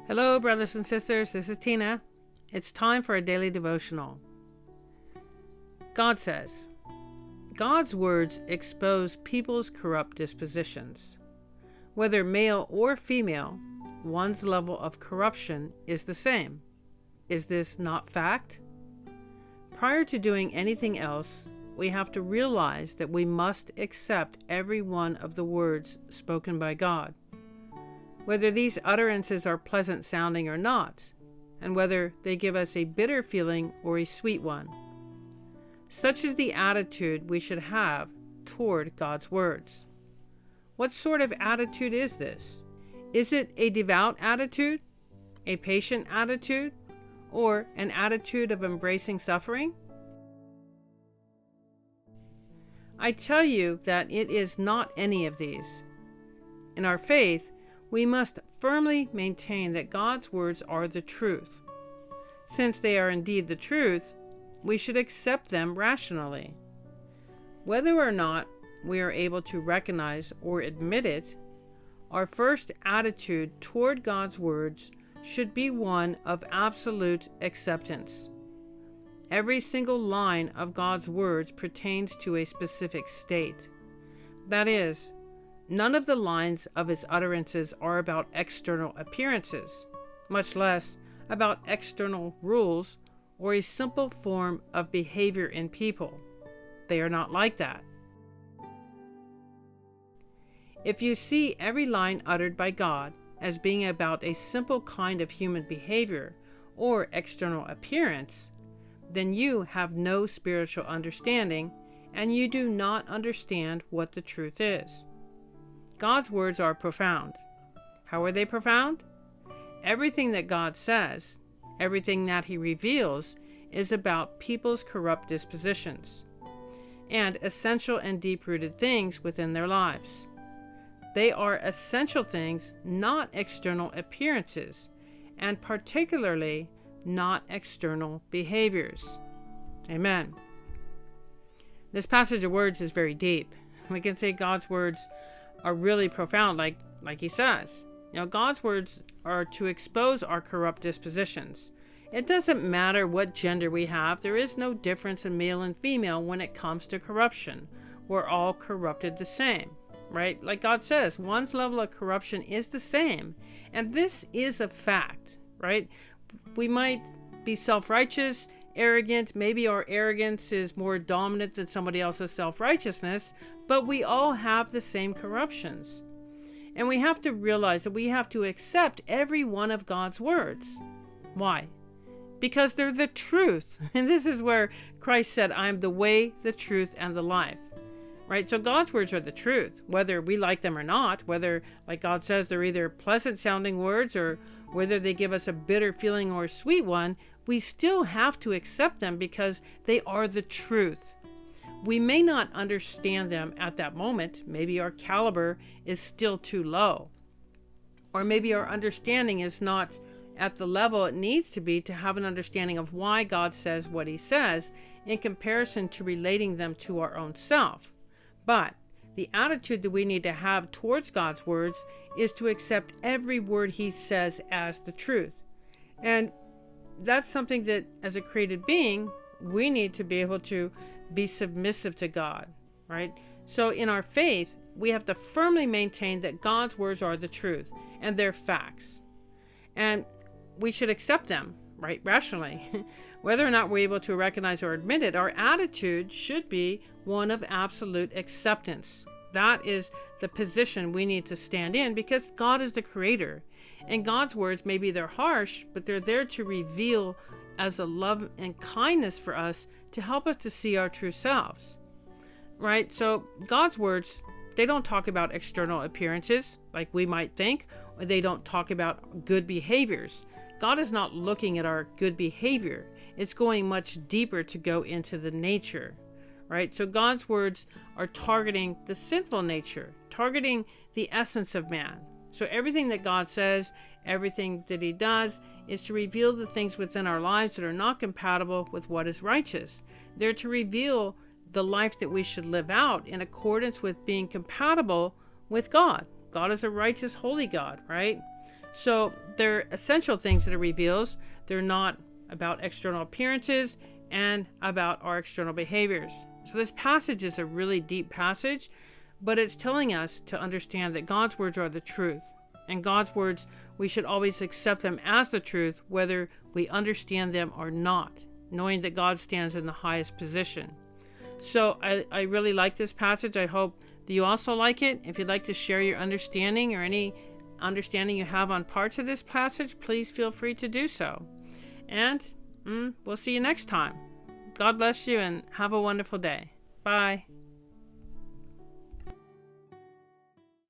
Hello, brothers and sisters. This is Tina. It's time for a daily devotional. God says, God's words expose people's corrupt dispositions. Whether male or female, one's level of corruption is the same. Is this not fact? Prior to doing anything else, we have to realize that we must accept every one of the words spoken by God, whether these utterances are pleasant sounding or not, and whether they give us a bitter feeling or a sweet one. Such is the attitude we should have toward God's words. What sort of attitude is this? Is it a devout attitude, a patient attitude, or an attitude of embracing suffering? I tell you that it is not any of these. In our faith, we must firmly maintain that God's words are the truth. Since they are indeed the truth, we should accept them rationally. Whether or not we are able to recognize or admit it, our first attitude toward God's words should be one of absolute acceptance. Every single line of God's words pertains to a specific state. That is, none of the lines of his utterances are about external appearances, much less about external rules or a simple form of behavior in people. They are not like that. If you see every line uttered by God as being about a simple kind of human behavior or external appearance, then you have no spiritual understanding and you do not understand what the truth is. God's words are profound. How are they profound? Everything that God says, everything that he reveals, is about people's corrupt dispositions and essential and deep-rooted things within their lives. They are essential things, not external appearances, and particularly not external behaviors. Amen. This passage of words is very deep. We can say God's words are really profound, like he says. God's words are to expose our corrupt dispositions. It doesn't matter what gender we have. There is no difference in male and female when it comes to corruption. We're all corrupted the same, right? Like God says, one's level of corruption is the same. And this is a fact, right? We might be self-righteous, arrogant. Maybe our arrogance is more dominant than somebody else's self-righteousness, but we all have the same corruptions. And we have to realize that we have to accept every one of God's words. Why? Because they're the truth. And this is where Christ said, I am the way, the truth, and the life. Right? So God's words are the truth, whether we like them or not, whether, like God says, they're either pleasant sounding words or whether they give us a bitter feeling or a sweet one, we still have to accept them because they are the truth. We may not understand them at that moment. Maybe our caliber is still too low. Or maybe our understanding is not at the level it needs to be to have an understanding of why God says what he says in comparison to relating them to our own self. But the attitude that we need to have towards God's words is to accept every word he says as the truth. And that's something that, as a created being, we need to be able to be submissive to God, right? So in our faith, we have to firmly maintain that God's words are the truth and they're facts. And we should accept them, right, rationally. Whether or not we're able to recognize or admit it, our attitude should be one of absolute acceptance. That is the position we need to stand in because God is the creator. And God's words, maybe they're harsh, but they're there to reveal as a love and kindness for us to help us to see our true selves. Right? So God's words, they don't talk about external appearances like we might think, or they don't talk about good behaviors. God is not looking at our good behavior. It's going much deeper to go into the nature, right? So God's words are targeting the sinful nature, targeting the essence of man. So everything that God says, everything that he does is to reveal the things within our lives that are not compatible with what is righteous. They're to reveal the life that we should live out in accordance with being compatible with God. God is a righteous, holy God, right? So they're essential things that it reveals. They're not about external appearances and about our external behaviors. So this passage is a really deep passage, but it's telling us to understand that God's words are the truth. And God's words, we should always accept them as the truth, whether we understand them or not, knowing that God stands in the highest position. So I really like this passage. I hope that you also like it. If you'd like to share your understanding or any understanding you have on parts of this passage, please feel free to do so. And we'll see you next time. God bless you and have a wonderful day. Bye.